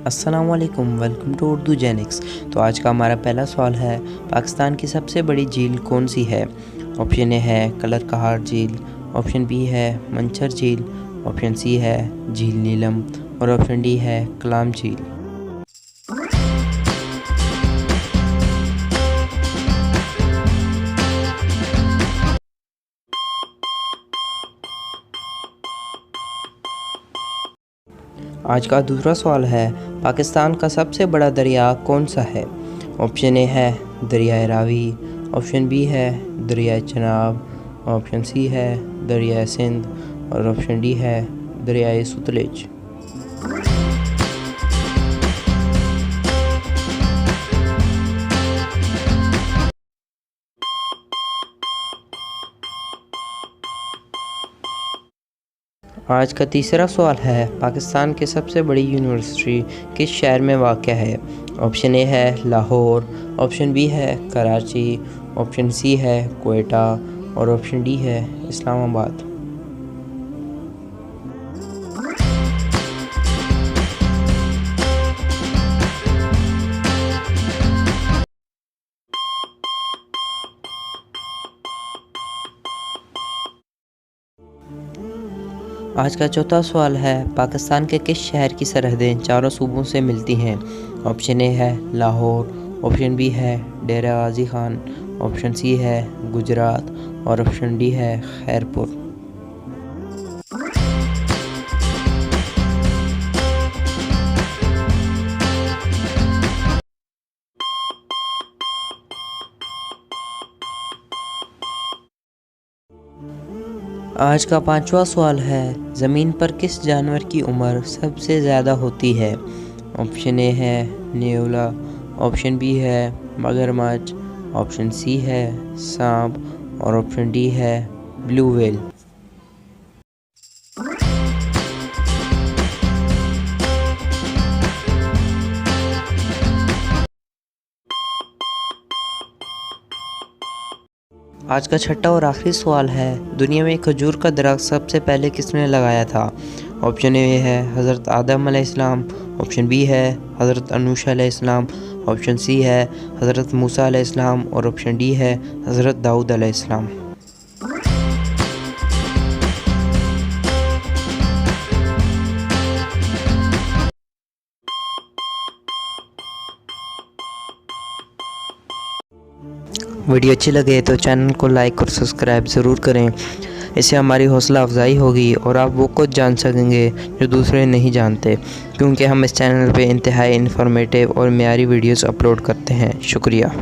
अस्सलामुअलैकुम, welcome to Urdu जेनिक्स। तो आज का हमारा पहला सवाल है, पाकिस्तान की सबसे बड़ी झील कौन सी है? ऑप्शन ए है कलर कहार झील, ऑप्शन बी है मंचर झील, ऑप्शन सी है झील नीलम और ऑप्शन डी है कलाम झील। आज का दूसरा सवाल है, पाकिस्तान का सबसे बड़ा दरिया कौन सा है? ऑप्शन ए है दरियाए रावी, ऑप्शन बी है दरियाए चनाब, ऑप्शन सी है दरियाए सिंध और ऑप्शन डी है दरियाए सतलुज। आज का तीसरा सवाल है, पाकिस्तान की सबसे बड़ी यूनिवर्सिटी किस शहर में वाक़ है? ऑप्शन ए है लाहौर, ऑप्शन बी है कराची, ऑप्शन सी है कोयटा और ऑप्शन डी है इस्लामाबाद। आज का चौथा सवाल है, पाकिस्तान के किस शहर की सरहदें चारों सूबों से मिलती हैं? ऑप्शन ए है लाहौर, ऑप्शन बी है डेरा गाजी खान, ऑप्शन सी है गुजरात और ऑप्शन डी है खैरपुर। आज का पांचवा सवाल है, ज़मीन पर किस जानवर की उम्र सबसे ज़्यादा होती है? ऑप्शन ए है नेउला, ऑप्शन बी है मगरमच्छ, ऑप्शन सी है सांप और ऑप्शन डी है ब्लू व्हेल। आज का छठा और आखिरी सवाल है, दुनिया में खजूर का दरख्त सबसे पहले किसने लगाया था? ऑप्शन ए है हज़रत आदम अलैहिस्सलाम, ऑप्शन बी है हज़रत अनूश अलैहिस्सलाम, ऑप्शन सी है हज़रत मूसा अलैहिस्सलाम और ऑप्शन डी है हज़रत दाऊद अलैहिस्सलाम। वीडियो अच्छी लगे तो चैनल को लाइक और सब्सक्राइब ज़रूर करें। इससे हमारी हौसला अफजाई होगी और आप वो कुछ जान सकेंगे जो दूसरे नहीं जानते, क्योंकि हम इस चैनल पे इंतहाई इन्फॉर्मेटिव और मेयारी वीडियोस अपलोड करते हैं। शुक्रिया।